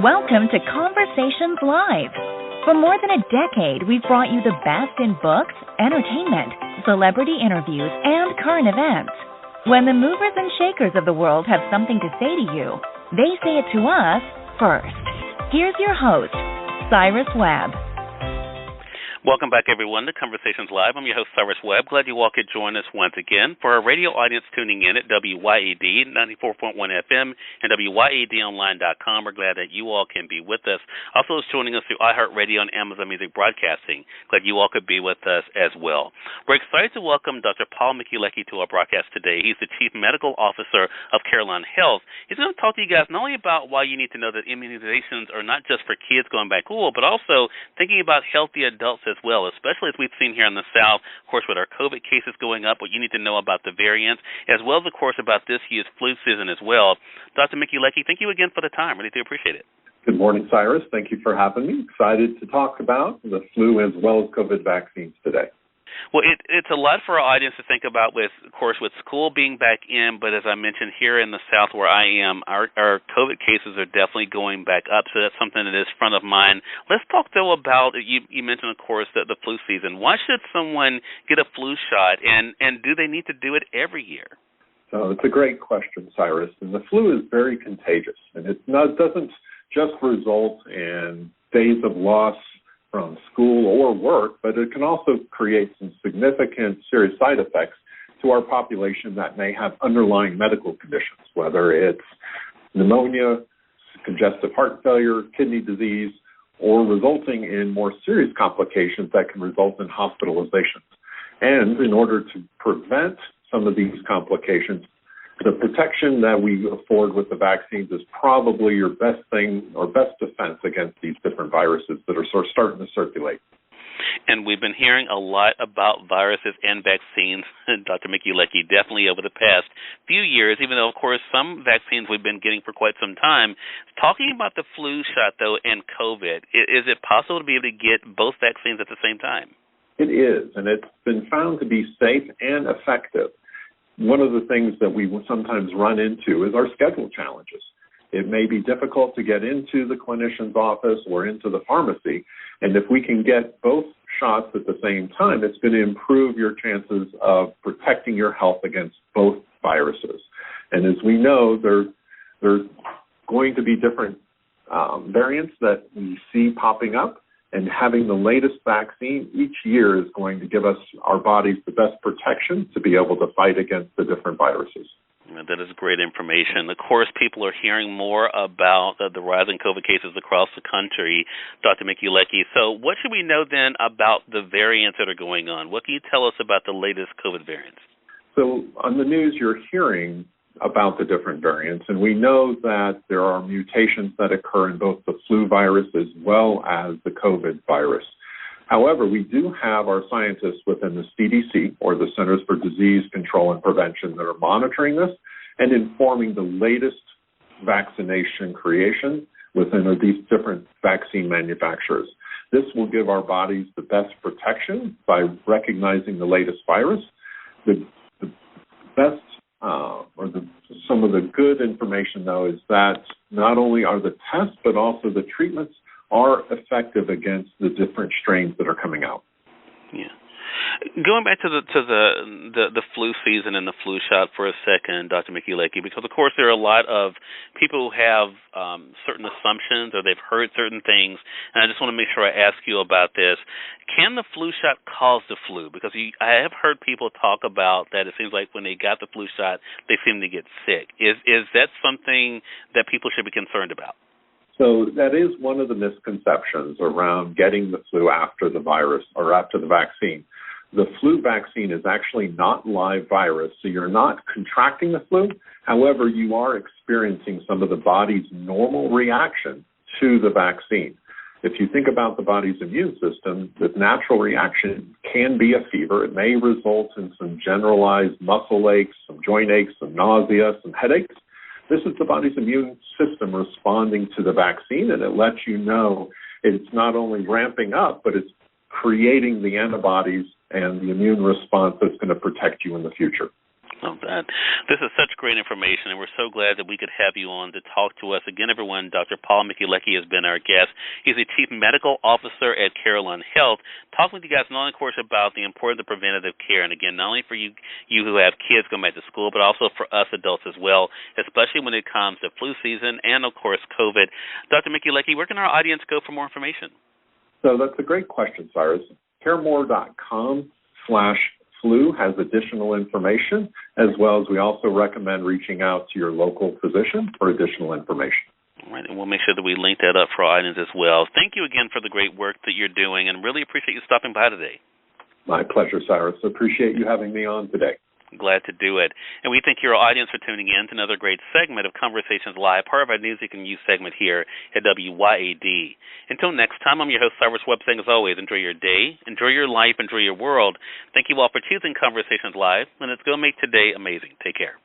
Welcome to Conversations Live. For more than a decade, we've brought you the best in books, entertainment, celebrity interviews, and current events. When the movers and shakers of the world have something to say to you, they say it to us first. Here's your host, Cyrus Webb. Welcome back, everyone, to Conversations Live. I'm your host, Cyrus Webb. Glad you all could join us once again. For our radio audience tuning in at WYED 94.1 FM and WYEDonline.com, we're glad that you all can be with us. Also, is joining us through iHeartRadio and Amazon Music Broadcasting. Glad you all could be with us as well. We're excited to welcome Dr. Paul Mikulecky to our broadcast today. He's the Chief Medical Officer of Carelon Health. He's going to talk to you guys not only about why you need to know that immunizations are not just for kids going back to school, but also thinking about healthy adults as well, especially as we've seen here in the South, of course, with our COVID cases going up, what you need to know about the variants, as well as, of course, about this year's flu season as well. Dr. Mikulecky, thank you again for the time. Really do appreciate it. Good morning, Cyrus. Thank you for having me. Excited to talk about the flu as well as COVID vaccines today. Well, it's a lot for our audience to think about with school being back in, but as I mentioned, here in the South where I am, our COVID cases are definitely going back up, so that's something that is front of mind. Let's talk, though, about, you mentioned, of course, the flu season. Why should someone get a flu shot, and do they need to do it every year? So it's a great question, Cyrus, and the flu is very contagious, and it doesn't just result in days of loss from school or work, but it can also create some significant serious side effects to our population that may have underlying medical conditions, whether it's pneumonia, congestive heart failure, kidney disease, or resulting in more serious complications that can result in hospitalizations. And in order to prevent some of these complications, the protection that we afford with the vaccines is probably your best thing or best defense against these different viruses that are sort of starting to circulate. And we've been hearing a lot about viruses and vaccines, Dr. Mikulecky, definitely over the past few years, even though, of course, some vaccines we've been getting for quite some time. Talking about the flu shot, though, and COVID, is it possible to be able to get both vaccines at the same time? It is, and it's been found to be safe and effective. One of the things that we sometimes run into is our schedule challenges. It may be difficult to get into the clinician's office or into the pharmacy, and if we can get both shots at the same time, it's going to improve your chances of protecting your health against both viruses. And as we know, there's going to be different variants that we see popping up, and having the latest vaccine each year is going to give us, our bodies, the best protection to be able to fight against the different viruses. That is great information. Of course, people are hearing more about the rising COVID cases across the country, Dr. Mikulecky. So what should we know then about the variants that are going on? What can you tell us about the latest COVID variants? So on the news, you're hearing about the different variants, and we know that there are mutations that occur in both the flu virus as well as the COVID virus. However, we do have our scientists within the CDC, or the Centers for Disease Control and Prevention, that are monitoring this and informing the latest vaccination creation within these different vaccine manufacturers. This will give our bodies the best protection by recognizing the latest virus. The best some of the good information, though, is that not only are the tests, but also the treatments are effective against the different strains that are coming out. Yeah. Going back to the flu season and the flu shot for a second, Dr. Mikulecky, because, of course, there are a lot of people who have certain assumptions or they've heard certain things, and I just want to make sure I ask you about this. Can the flu shot cause the flu? Because I have heard people talk about that. It seems like when they got the flu shot, they seem to get sick. Is that something that people should be concerned about? So that is one of the misconceptions around getting the flu after the virus or after the vaccine. The flu vaccine is actually not live virus, so you're not contracting the flu. However, you are experiencing some of the body's normal reaction to the vaccine. If you think about the body's immune system, the natural reaction can be a fever. It may result in some generalized muscle aches, some joint aches, some nausea, some headaches. This is the body's immune system responding to the vaccine, and it lets you know it's not only ramping up, but it's creating the antibodies and the immune response that's going to protect you in the future. Love that. This is such great information, and we're so glad that we could have you on to talk to us. Again, everyone, Dr. Paul Mikulecky has been our guest. He's the Chief Medical Officer at Carelon Health, talking with you guys not only, of course, about the importance of preventative care, and again, not only for you who have kids going back to school, but also for us adults as well, especially when it comes to flu season and, of course, COVID. Dr. Mikulecky, where can our audience go for more information? So that's a great question, Cyrus. caremore.com/flu has additional information, as well as we also recommend reaching out to your local physician for additional information. All right, and we'll make sure that we link that up for our audience as well. Thank you again for the great work that you're doing, and really appreciate you stopping by today. My pleasure, Cyrus. Appreciate you having me on today. Glad to do it. And we thank your audience for tuning in to another great segment of Conversations Live, part of our News You Can Use segment here at WYAD. Until next time, I'm your host, Cyrus Webb, saying as always, enjoy your day, enjoy your life, enjoy your world. Thank you all for choosing Conversations Live, and it's going to make today amazing. Take care.